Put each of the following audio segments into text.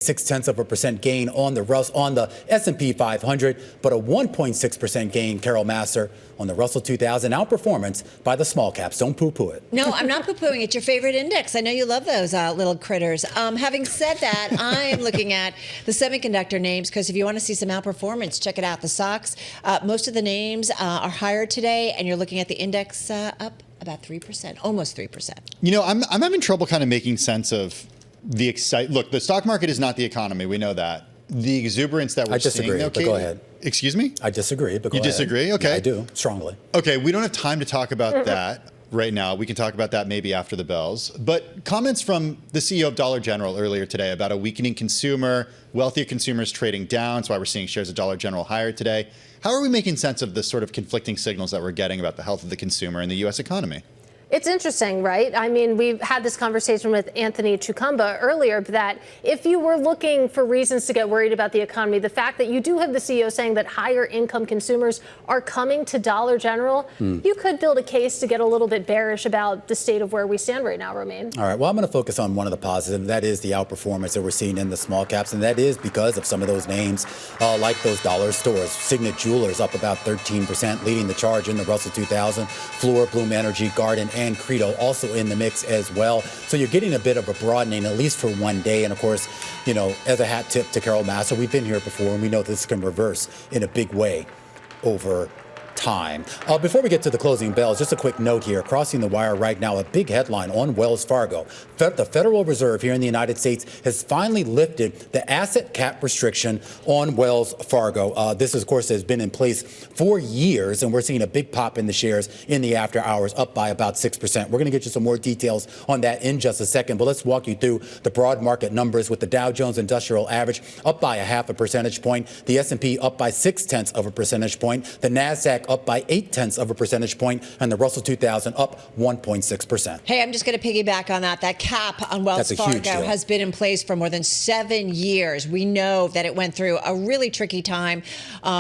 0.6% gain on the S&P 500, but a 1.6% gain, Carol Massar, on the Russell 2000. Outperformance by the small caps. Don't poo-poo it. No, I'm not poo-pooing. It's your favorite index. I know you love those little critters. Having said that, I'm looking at the semiconductor names because if you want to see some outperformance, check it out. The stocks, most of the names are higher today, and you're looking at the index up about 3%, almost 3%. You know, I'm having trouble kind of making sense of the Look, the stock market is not the economy. We know that. The exuberance that we're seeing. I disagree, but go ahead. Excuse me? I disagree, but go ahead. You disagree? Okay. Yeah, I do, strongly. Okay, we don't have time to talk about that right now. We can talk about that maybe after the bells. But comments from the CEO of Dollar General earlier today about a weakening consumer, wealthier consumers trading down. That's why we're seeing shares of Dollar General higher today. How are we making sense of the sort of conflicting signals that we're getting about the health of the consumer and the U.S. economy? It's interesting, right? I mean, we've had this conversation with Anthony Chukumba earlier that if you were looking for reasons to get worried about the economy, the fact that you do have the CEO saying that higher income consumers are coming to Dollar General, you could build a case to get a little bit bearish about the state of where we stand right now, Romaine. All right. Well, I'm going to focus on one of the positives. That is the outperformance that we're seeing in the small caps. And that is because of some of those names like those dollar stores. Signet Jewelers up about 13%, leading the charge in the Russell 2000. Fluor, Bloom Energy, Garden, and Credo also in the mix as well. So you're getting a bit of a broadening, at least for one day. And of course, you know, as a hat tip to Carol Massar, we've been here before and we know this can reverse in a big way over time. Before we get to the closing bells, just a quick note here. Crossing the wire right now, a big headline on Wells Fargo. The Federal Reserve here in the United States has finally lifted the asset cap restriction on Wells Fargo. This, of course, has been in place for years, and we're seeing a big pop in the shares in the after hours, up by about 6%. We're going to get you some more details on that in just a second, but let's walk you through the broad market numbers with the Dow Jones Industrial Average up by 0.5 percentage point, the S&P up by 0.6 percentage point, the NASDAQ up by 0.8 percentage point, and the Russell 2000 up 1.6%. Hey, I'm just going to piggyback on that. That cap on Wells Fargo has been in place for more than 7 years. We know that it went through a really tricky time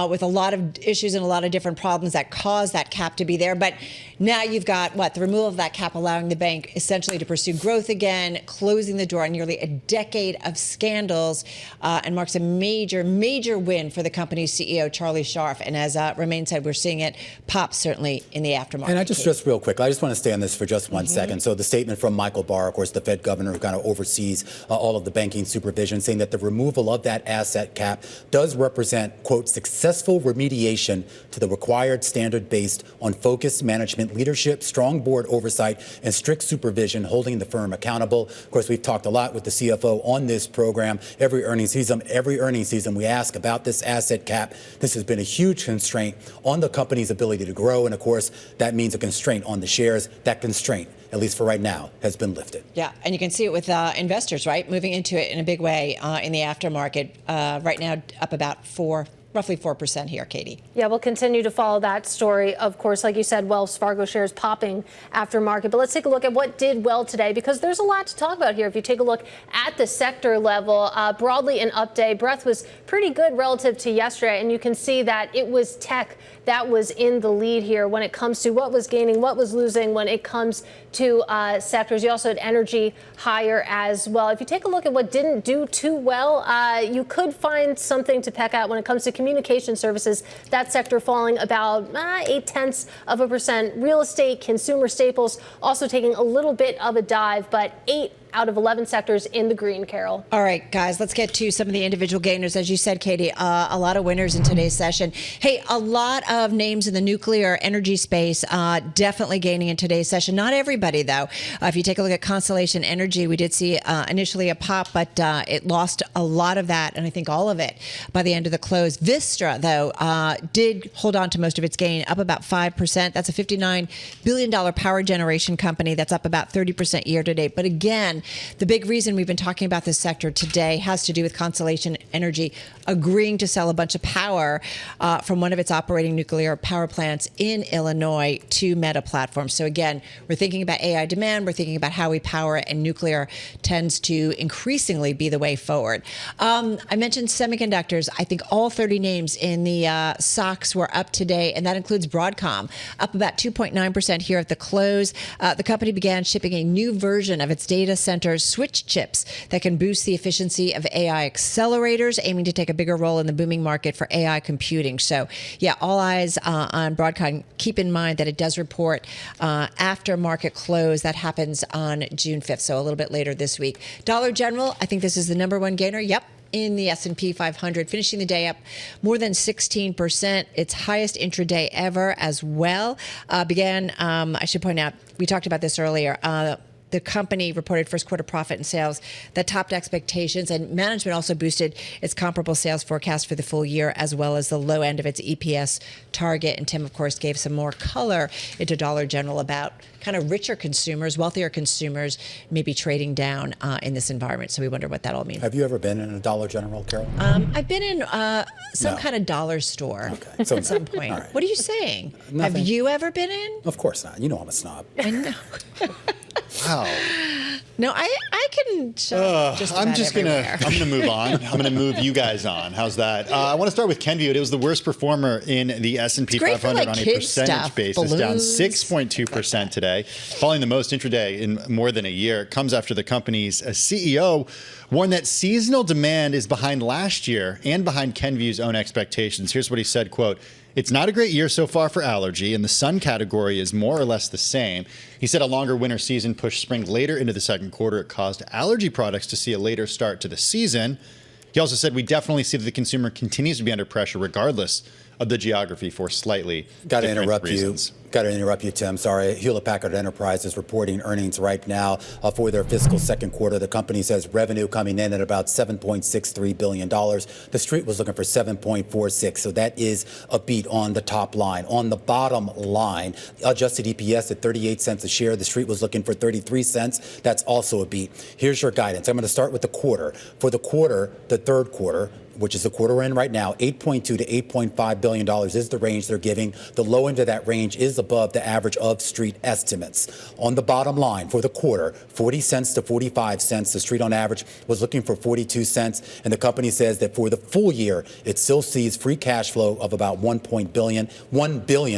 with a lot of issues and a lot of different problems that caused that cap to be there. But now you've got, the removal of that cap allowing the bank essentially to pursue growth again, closing the door on nearly a decade of scandals, and marks a major, major win for the company's CEO, Charlie Scharf. And as Romaine said, we're seeing it pop certainly in the aftermarket. And I just real quick, I just want to stay on this for just one second. So the statement from Michael Barr, of course, the Fed governor who kind of oversees all of the banking supervision, saying that the removal of that asset cap does represent, quote, successful remediation to the required standard based on focused management leadership, strong board oversight, and strict supervision, holding the firm accountable. Of course, we've talked a lot with the CFO on this program. Every earnings season, we ask about this asset cap. This has been a huge constraint on the company's ability to grow. And of course, that means a constraint on the shares. That constraint, at least for right now, has been lifted. Yeah, and you can see it with investors, right? Moving into it in a big way in the aftermarket. Right now, up about roughly 4% here, Katie. Yeah, we'll continue to follow that story. Of course, like you said, Wells Fargo shares popping after market. But let's take a look at what did well today, because there's a lot to talk about here. If you take a look at the sector level, broadly an up day. Breadth was pretty good relative to yesterday, and you can see that it was tech that was in the lead here when it comes to what was gaining, what was losing when it comes to sectors. You also had energy higher as well. If you take a look at what didn't do too well, you could find something to peck at when it comes to communication services. That sector falling about 0.8%. Real estate, consumer staples also taking a little bit of a dive, but 8 out of 11 sectors in the green, Carol. All right, guys, let's get to some of the individual gainers. As you said, Katie, a lot of winners in today's session. Hey, a lot of names in the nuclear energy space definitely gaining in today's session. Not everybody, though. If you take a look at Constellation Energy, we did see initially a pop, but it lost a lot of that, and I think all of it by the end of the close. Vistra, though, did hold on to most of its gain, up about 5%. That's a $59 billion power generation company that's up about 30% year to date. But again, the big reason we've been talking about this sector today has to do with Constellation Energy agreeing to sell a bunch of power from one of its operating nuclear power plants in Illinois to Meta Platforms. So again, we're thinking about AI demand, we're thinking about how we power it, and nuclear tends to increasingly be the way forward. I mentioned semiconductors. I think all 30 names in the stocks were up today, and that includes Broadcom, up about 2.9% here at the close. The company began shipping a new version of its data center center switch chips that can boost the efficiency of AI accelerators, aiming to take a bigger role in the booming market for AI computing. So, yeah, all eyes on Broadcom. Keep in mind that it does report after market close. That happens on June 5th, so a little bit later this week. Dollar General, I think this is the number one gainer. Yep. In the S&P 500, finishing the day up more than 16%, its highest intraday ever as well. I should point out, we talked about this earlier, the company reported first quarter profit and sales that topped expectations, and management also boosted its comparable sales forecast for the full year, as well as the low end of its EPS target. And Tim, of course, gave some more color into Dollar General about kind of richer consumers, wealthier consumers, maybe trading down in this environment. So we wonder what that all means. Have you ever been in a Dollar General, Carol? I've been in some kind of dollar store So, at some point. all right. What are you saying? Nothing. Have you ever been in? Of course not. You know I'm a snob. I know. Wow. No, I can shop just about everywhere. I'm gonna move on. I'm gonna move you guys on. How's that? I want to start with Kenvue. It was the worst performer in the S&P 500 on a percentage basis, down 6.2% today, falling the most intraday in more than a year. It comes after the company's CEO warned that seasonal demand is behind last year and behind Kenvue's own expectations. Here's what he said, quote, "It's not a great year so far for allergy, and the sun category is more or less the same." He said a longer winter season pushed spring later into the second quarter. It caused allergy products to see a later start to the season. He also said we definitely see that the consumer continues to be under pressure regardless of the geography for slightly different reasons. Got to interrupt you, Tim. Sorry. Hewlett Packard Enterprise is reporting earnings right now for their fiscal second quarter. The company says revenue coming in at about $7.63 billion. The street was looking for $7.46. So that is a beat on the top line. On the bottom line, adjusted EPS at 38 cents a share. The street was looking for 33 cents. That's also a beat. Here's your guidance. I'm going to start with the quarter. For the quarter, the third quarter, which is the quarter we're in right now, $8.2 to $8.5 billion is the range they're giving. The low end of that range is above the average of street estimates. On the bottom line for the quarter, 40 cents to 45 cents. The street on average was looking for 42 cents. And the company says that for the full year, it still sees free cash flow of about $1 billion.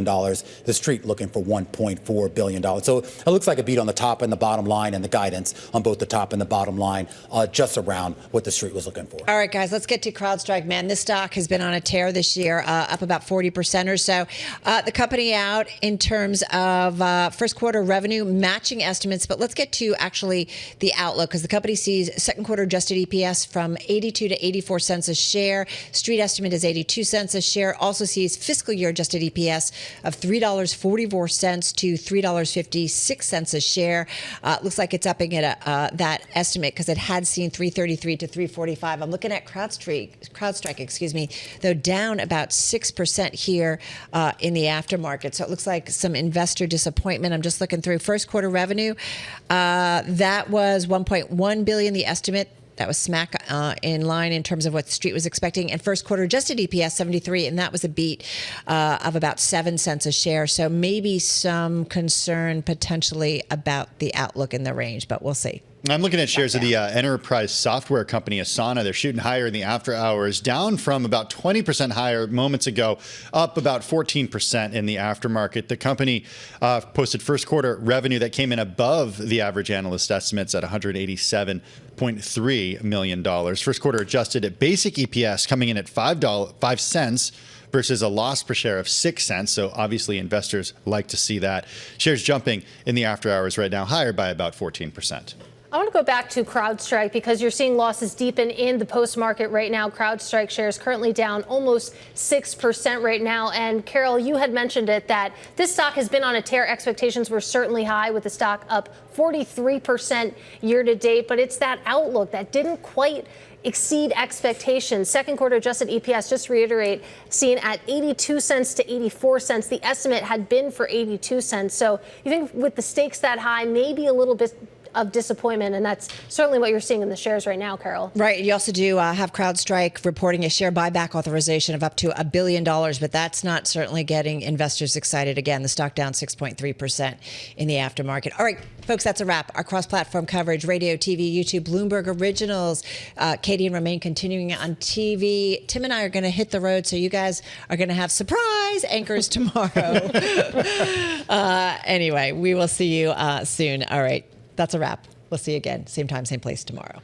The street looking for $1.4 billion. So it looks like a beat on the top and the bottom line, and the guidance on both the top and the bottom line, just around what the street was looking for. All right, guys, let's get to CrowdStrike. Man, this stock has been on a tear this year, up about 40% or so. The company out in terms of first quarter revenue matching estimates, but let's get to actually the outlook, because the company sees second quarter adjusted EPS from 82 to 84 cents a share. Street estimate is 82 cents a share. Also sees fiscal year adjusted EPS of $3.44 to $3.56 a share. Looks like it's upping it that estimate because it had seen $3.33 to $3.45. I'm looking at CrowdStrike, though down about 6% here in the aftermarket. So it looks like some investor disappointment. I'm just looking through first quarter revenue. That was $1.1 billion, the estimate. That was smack in line in terms of what the street was expecting. And first quarter adjusted EPS 73, and that was a beat of about 7 cents a share. So maybe some concern potentially about the outlook in the range, but we'll see. I'm looking at shares of the enterprise software company Asana. They're shooting higher in the after hours, down from about 20% higher moments ago, up about 14% in the aftermarket. The company posted first quarter revenue that came in above the average analyst estimates at $187.3 million. First quarter adjusted at basic EPS coming in at 5 cents versus a loss per share of 6 cents. So obviously investors like to see that. Shares jumping in the after hours right now, higher by about 14%. I want to go back to CrowdStrike because you're seeing losses deepen in the post-market right now. CrowdStrike shares currently down almost 6% right now. And Carol, you had mentioned it that this stock has been on a tear. Expectations were certainly high with the stock up 43% year to date. But it's that outlook that didn't quite exceed expectations. Second quarter adjusted EPS, just to reiterate, seen at 82 cents to 84 cents. The estimate had been for 82 cents. So you think with the stakes that high, maybe a little bit of disappointment, and that's certainly what you're seeing in the shares right now, Carol. Right. You also do have CrowdStrike reporting a share buyback authorization of up to $1 billion, but that's not certainly getting investors excited. Again, the stock down 6.3% in the aftermarket. All right, folks, that's a wrap. Our cross-platform coverage, radio, TV, YouTube, Bloomberg Originals, Katie and Romaine continuing on TV. Tim and I are going to hit the road, so you guys are going to have surprise anchors tomorrow. Anyway, we will see you soon. All right. That's a wrap. We'll see you again, same time, same place tomorrow.